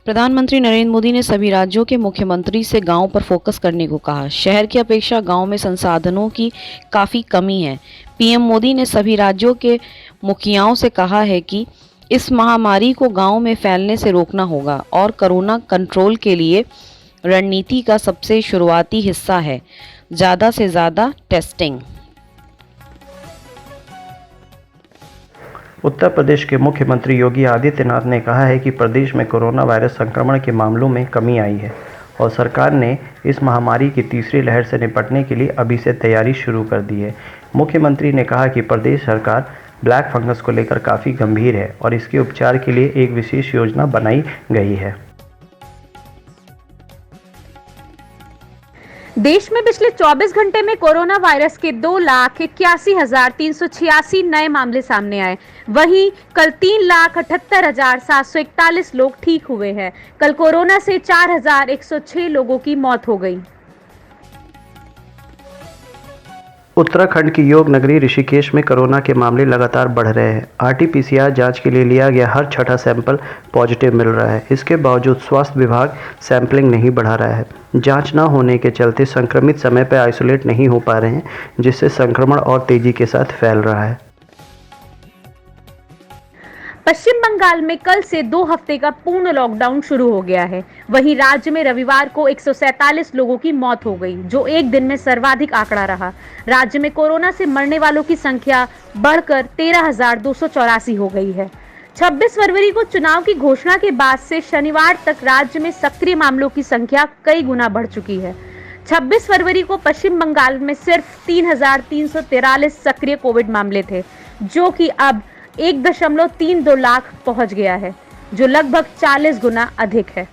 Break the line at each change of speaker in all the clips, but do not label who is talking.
प्रधानमंत्री नरेंद्र मोदी ने सभी राज्यों के मुख्यमंत्री से गांव पर फोकस करने को कहा। शहर की अपेक्षा गांव में संसाधनों की काफ़ी कमी है। पीएम मोदी ने सभी राज्यों के मुखियाओं से कहा है कि इस महामारी को गांव में फैलने से रोकना होगा और कोरोना कंट्रोल के लिए रणनीति का सबसे शुरुआती हिस्सा है ज़्यादा से ज़्यादा टेस्टिंग।
उत्तर प्रदेश के मुख्यमंत्री योगी आदित्यनाथ ने कहा है कि प्रदेश में कोरोना वायरस संक्रमण के मामलों में कमी आई है और सरकार ने इस महामारी की तीसरी लहर से निपटने के लिए अभी से तैयारी शुरू कर दी है। मुख्यमंत्री ने कहा कि प्रदेश सरकार ब्लैक फंगस को लेकर काफ़ी गंभीर है और इसके उपचार के लिए एक विशेष योजना बनाई गई है।
देश में पिछले 24 घंटे में कोरोना वायरस के 2,81,386 नए मामले सामने आए। वहीं कल 3,78,741 लोग ठीक हुए हैं। कल कोरोना से 4,106 लोगों की मौत हो गई।
उत्तराखंड की योग नगरी ऋषिकेश में कोरोना के मामले लगातार बढ़ रहे हैं। आरटी-पीसीआर जांच के लिए लिया गया हर छठा सैंपल पॉजिटिव मिल रहा है। इसके बावजूद स्वास्थ्य विभाग सैंपलिंग नहीं बढ़ा रहा है। जांच न होने के चलते संक्रमित समय पर आइसोलेट नहीं हो पा रहे हैं, जिससे संक्रमण और तेजी के साथ फैल रहा है।
पश्चिम बंगाल में कल से 2 हफ्ते का पूर्ण लॉकडाउन शुरू हो गया है। वहीं राज्य में रविवार को 147 लोगों की मौत हो गई, जो एक दिन में सर्वाधिक आंकड़ा रहा। राज्य में कोरोना से मरने वालों की संख्या बढ़कर 13,284 हो गई है। 26 फरवरी को चुनाव की घोषणा के बाद से शनिवार तक राज्य में सक्रिय मामलों की संख्या कई गुना बढ़ चुकी है। 26 फरवरी को पश्चिम बंगाल में सिर्फ 3,343 सक्रिय कोविड मामले थे, जो कि अब 1.32 लाख पहुंच गया है, जो लगभग 40 गुना अधिक है।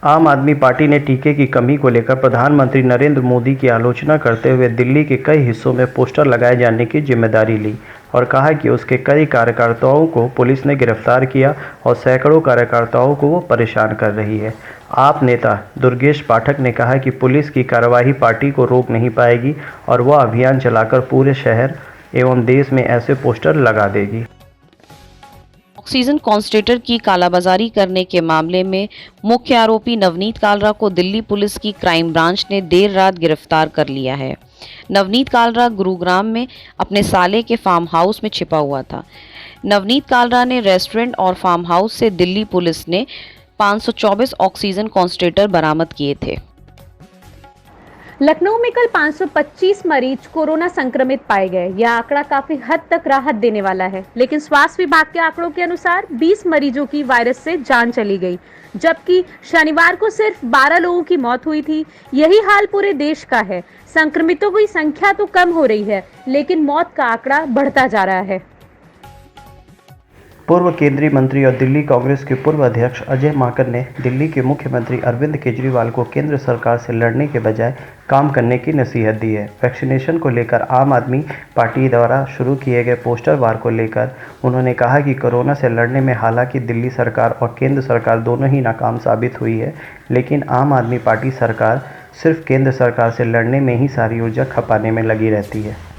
आम आदमी पार्टी ने टीके की कमी को लेकर प्रधानमंत्री नरेंद्र मोदी की आलोचना करते हुए दिल्ली के कई हिस्सों में पोस्टर लगाए जाने की जिम्मेदारी ली और कहा कि उसके कई कार्यकर्ताओं को पुलिस ने गिरफ्तार किया और सैकड़ों कार्यकर्ताओं को वो परेशान कर रही है। आप नेता दुर्गेश पाठक ने कहा कि पुलिस की कार्रवाई पार्टी को रोक नहीं पाएगी और वह अभियान चलाकर पूरे शहर एवं देश में ऐसे पोस्टर लगा देगी।
ऑक्सीजन कॉन्सेंट्रेटर की कालाबाजारी करने के मामले में मुख्य आरोपी नवनीत कालरा को दिल्ली पुलिस की क्राइम ब्रांच ने देर रात गिरफ्तार कर लिया है। नवनीत कालरा गुरुग्राम में अपने साले के फार्म हाउस में छिपा हुआ था। नवनीत कालरा ने रेस्टोरेंट और फार्म हाउस से दिल्ली पुलिस ने 524 ऑक्सीजन कॉन्सेंट्रेटर बरामद किए थे।
लखनऊ में कल 525 मरीज कोरोना संक्रमित पाए गए। यह आंकड़ा काफी हद तक राहत देने वाला है, लेकिन स्वास्थ्य विभाग के आंकड़ों के अनुसार 20 मरीजों की वायरस से जान चली गई, जबकि शनिवार को सिर्फ 12 लोगों की मौत हुई थी। यही हाल पूरे देश का है। संक्रमितों की संख्या तो कम हो रही है, लेकिन मौत का आंकड़ा बढ़ता जा रहा है।
पूर्व केंद्रीय मंत्री और दिल्ली कांग्रेस के पूर्व अध्यक्ष अजय माकन ने दिल्ली के मुख्यमंत्री अरविंद केजरीवाल को केंद्र सरकार से लड़ने के बजाय काम करने की नसीहत दी है। वैक्सीनेशन को लेकर आम आदमी पार्टी द्वारा शुरू किए गए पोस्टर वार को लेकर उन्होंने कहा कि कोरोना से लड़ने में हालांकि दिल्ली सरकार और केंद्र सरकार दोनों ही नाकाम साबित हुई है, लेकिन आम आदमी पार्टी सरकार सिर्फ केंद्र सरकार से लड़ने में ही सारी ऊर्जा खपाने में लगी रहती है।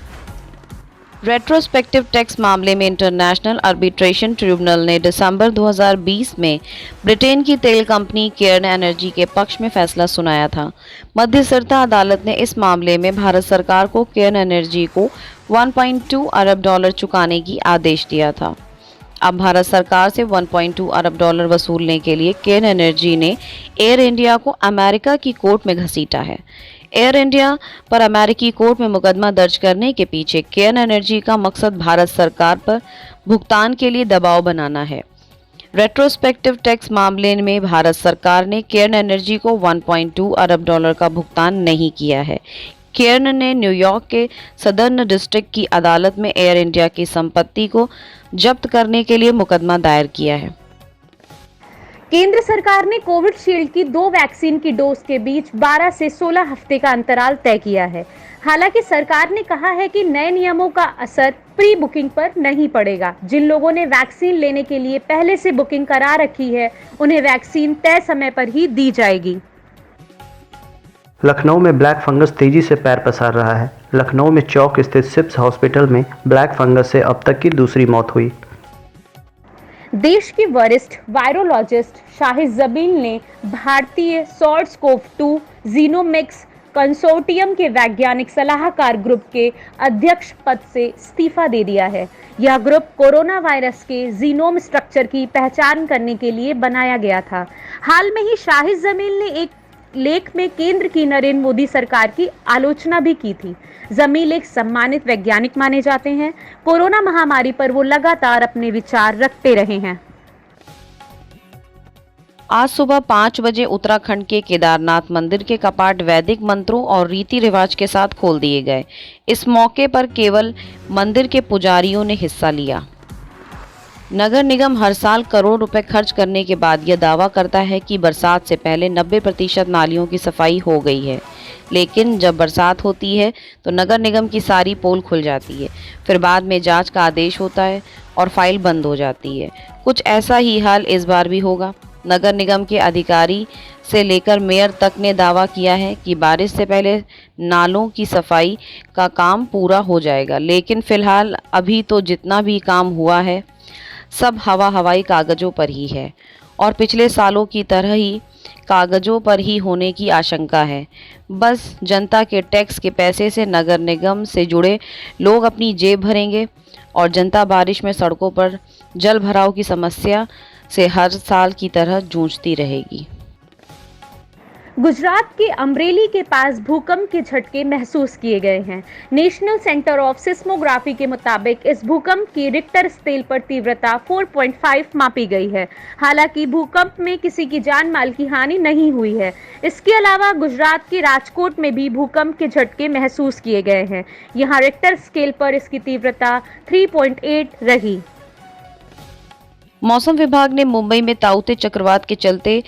रेट्रोस्पेक्टिव टैक्स मामले में इंटरनेशनल आर्बिट्रेशन ट्रिब्यूनल ने दिसंबर 2020 में ब्रिटेन की तेल कंपनी केयर्न एनर्जी के पक्ष में फैसला सुनाया था। मध्यस्थता अदालत ने इस मामले में भारत सरकार को केयर्न एनर्जी को 1.2 अरब डॉलर चुकाने की आदेश दिया था। अब भारत सरकार से 1.2 अरब डॉलर वसूलने के लिए केयर्न एनर्जी ने एयर इंडिया को अमेरिका की कोर्ट में घसीटा है। एयर इंडिया पर अमेरिकी कोर्ट में मुकदमा दर्ज करने के पीछे केयर्न एनर्जी का मकसद भारत सरकार पर भुगतान के लिए दबाव बनाना है। रेट्रोस्पेक्टिव टैक्स मामले में भारत सरकार ने केयर्न एनर्जी को 1.2 अरब डॉलर का भुगतान नहीं किया है। केयर्न ने न्यूयॉर्क के सदर्न डिस्ट्रिक्ट की अदालत में एयर इंडिया की संपत्ति को जब्त करने के लिए मुकदमा दायर किया है।
केंद्र सरकार ने कोविशील्ड की 2 वैक्सीन की डोज के बीच 12 से 16 हफ्ते का अंतराल तय किया है। हालांकि सरकार ने कहा है कि नए नियमों का असर प्री बुकिंग पर नहीं पड़ेगा। जिन लोगों ने वैक्सीन लेने के लिए पहले से बुकिंग करा रखी है, उन्हें वैक्सीन तय समय पर ही दी जाएगी।
लखनऊ में ब्लैक फंगस तेजी से पैर पसार रहा है। लखनऊ में चौक स्थित सिप्स हॉस्पिटल में ब्लैक फंगस से अब तक की दूसरी मौत हुई।
देश की वरिष्ठ वायरोलॉजिस्ट शाहिद जमील ने भारतीय SARS-CoV-2 जीनोमिक्स कंसोर्टियम के वैज्ञानिक सलाहकार ग्रुप के अध्यक्ष पद से इस्तीफा दे दिया है। यह ग्रुप कोरोना वायरस के जीनोम स्ट्रक्चर की पहचान करने के लिए बनाया गया था। हाल में ही शाहिद जमील ने एक लेख में केंद्र की नरेंद्र मोदी सरकार की आलोचना भी की थी। जमील एक सम्मानित वैज्ञानिक माने जाते हैं। कोरोना महामारी पर वो लगातार अपने विचार रखते रहे हैं।
आज सुबह 5 बजे उत्तराखंड के केदारनाथ मंदिर के कपाट वैदिक मंत्रों और रीति रिवाज के साथ खोल दिए गए। इस मौके पर केवल मंदिर के पुजारियों ने हिस्सा लिया। नगर निगम हर साल करोड़ रुपए खर्च करने के बाद यह दावा करता है कि बरसात से पहले 90% नालियों की सफाई हो गई है, लेकिन जब बरसात होती है तो नगर निगम की सारी पोल खुल जाती है। फिर बाद में जांच का आदेश होता है और फाइल बंद हो जाती है। कुछ ऐसा ही हाल इस बार भी होगा। नगर निगम के अधिकारी से लेकर मेयर तक ने दावा किया है कि बारिश से पहले नालों की सफाई का काम पूरा हो जाएगा, लेकिन फिलहाल अभी तो जितना भी काम हुआ है सब हवाई कागजों पर ही है और पिछले सालों की तरह ही कागजों पर ही होने की आशंका है। बस जनता के टैक्स के पैसे से नगर निगम से जुड़े लोग अपनी जेब भरेंगे और जनता बारिश में सड़कों पर जल भराव की समस्या से हर साल की तरह जूझती रहेगी।
गुजरात के अमरेली के पास भूकंप के झटके महसूस किए गए हैं। नेशनल सेंटर ऑफ सिस्मोग्राफी के मुताबिक इस भूकंप की रिक्टर स्केल पर तीव्रता 4.5 मापी गई है। हालांकि भूकंप में किसी की जान माल की हानि नहीं हुई है। इसके अलावा गुजरात के राजकोट में भी भूकंप के झटके महसूस किए गए हैं। यहाँ रिक्टर स्केल पर इसकी तीव्रता 3.8 रही।
मौसम विभाग ने मुंबई में ताउते चक्रवात के चलते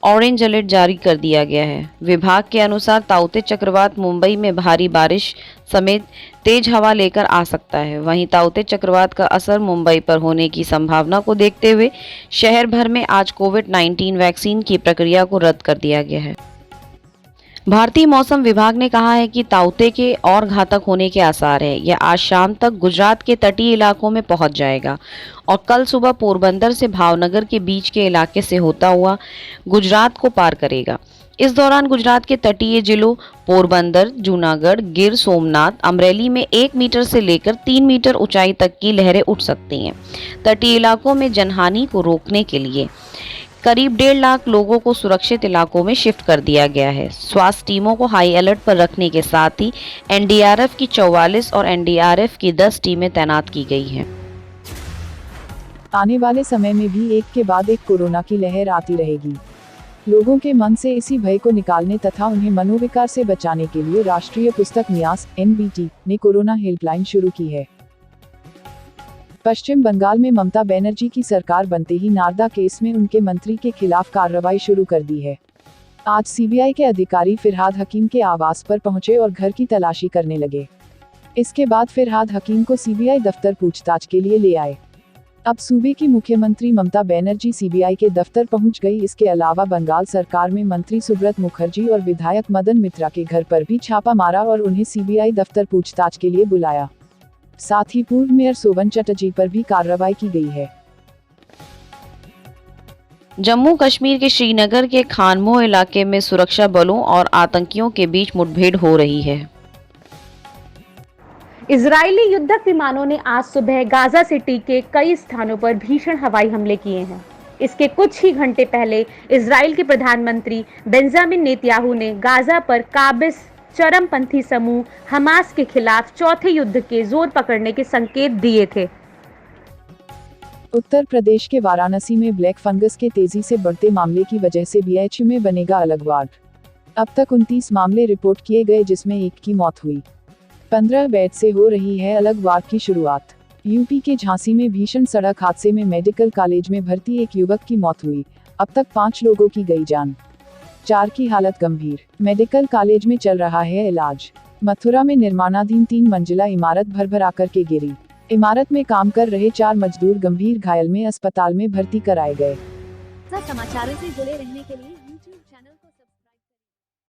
ऑरेंज अलर्ट जारी कर दिया गया है। विभाग के अनुसार ताउते चक्रवात मुंबई में भारी बारिश समेत तेज हवा लेकर आ सकता है। वहीं ताउते चक्रवात का असर मुंबई पर होने की संभावना को देखते हुए शहर भर में आज कोविड-19 वैक्सीन की प्रक्रिया को रद्द कर दिया गया है। भारतीय मौसम विभाग ने कहा है कि ताउते के और घातक होने के आसार है। यह आज शाम तक गुजरात के तटीय इलाकों में पहुंच जाएगा और कल सुबह पोरबंदर से भावनगर के बीच के इलाके से होता हुआ गुजरात को पार करेगा। इस दौरान गुजरात के तटीय जिलों पोरबंदर, जूनागढ़, गिर सोमनाथ, अमरेली में 1 मीटर से लेकर 3 मीटर ऊंचाई तक की लहरें उठ सकती हैं। तटीय इलाकों में जनहानि को रोकने के लिए करीब 1.5 लाख लोगों को सुरक्षित इलाकों में शिफ्ट कर दिया गया है। स्वास्थ्य टीमों को हाई अलर्ट पर रखने के साथ ही एनडीआरएफ की 44 और एनडीआरएफ की 10 टीमें तैनात की गई हैं।
आने वाले समय में भी एक के बाद एक कोरोना की लहर आती रहेगी। लोगों के मन से इसी भय को निकालने तथा उन्हें मनोविकार से बचाने के लिए राष्ट्रीय पुस्तक न्यास (NBT) ने कोरोना हेल्पलाइन शुरू की है। पश्चिम बंगाल में ममता बनर्जी की सरकार बनते ही नारदा केस में उनके मंत्री के खिलाफ कार्रवाई शुरू कर दी है। आज सीबीआई के अधिकारी फिरहाद हकीम के आवास पर पहुंचे और घर की तलाशी करने लगे। इसके बाद फिरहाद हकीम को सीबीआई दफ्तर पूछताछ के लिए ले आए। अब सूबे की मुख्यमंत्री ममता बनर्जी सीबीआई के दफ्तर पहुंच गई। इसके अलावा बंगाल सरकार में मंत्री सुब्रत मुखर्जी और विधायक मदन मित्रा के घर पर भी छापा मारा और उन्हें सीबीआई दफ्तर पूछताछ के लिए बुलाया। साथ ही पूर्व मेयर सोवन चटर्जी पर भी कार्रवाई की गई है।
जम्मू कश्मीर के श्रीनगर के खानमोह इलाके में सुरक्षा बलों और आतंकियों के बीच मुठभेड़ हो रही है।
इजरायली युद्धक विमानों ने आज सुबह गाजा सिटी के कई स्थानों पर भीषण हवाई हमले किए हैं। इसके कुछ ही घंटे पहले इजराइल के प्रधानमंत्री बेंजामिन नेतन्याहू ने गाजा पर काबिज चरमपंथी समूह हमास के खिलाफ चौथे युद्ध के जोर पकड़ने के संकेत दिए थे।
उत्तर प्रदेश के वाराणसी में ब्लैक फंगस के तेजी से बढ़ते मामले की वजह से बीएचयू में बनेगा अलग वार्ड। अब तक 29 मामले रिपोर्ट किए गए, जिसमें 1 की मौत हुई। 15 बेड से हो रही है अलग वार्ड की शुरुआत। यूपी के झांसी में भीषण सड़क हादसे में मेडिकल कॉलेज में भर्ती एक युवक की मौत हुई। अब तक 5 लोगों की गई जान, 4 की हालत गंभीर। मेडिकल कॉलेज में चल रहा है इलाज। मथुरा में निर्माणाधीन 3 मंजिला इमारत भरभरा करके गिरी। इमारत में काम कर रहे 4 मजदूर गंभीर घायल में अस्पताल में भर्ती कराए गए।
समाचारों से जुड़े रहने के लिए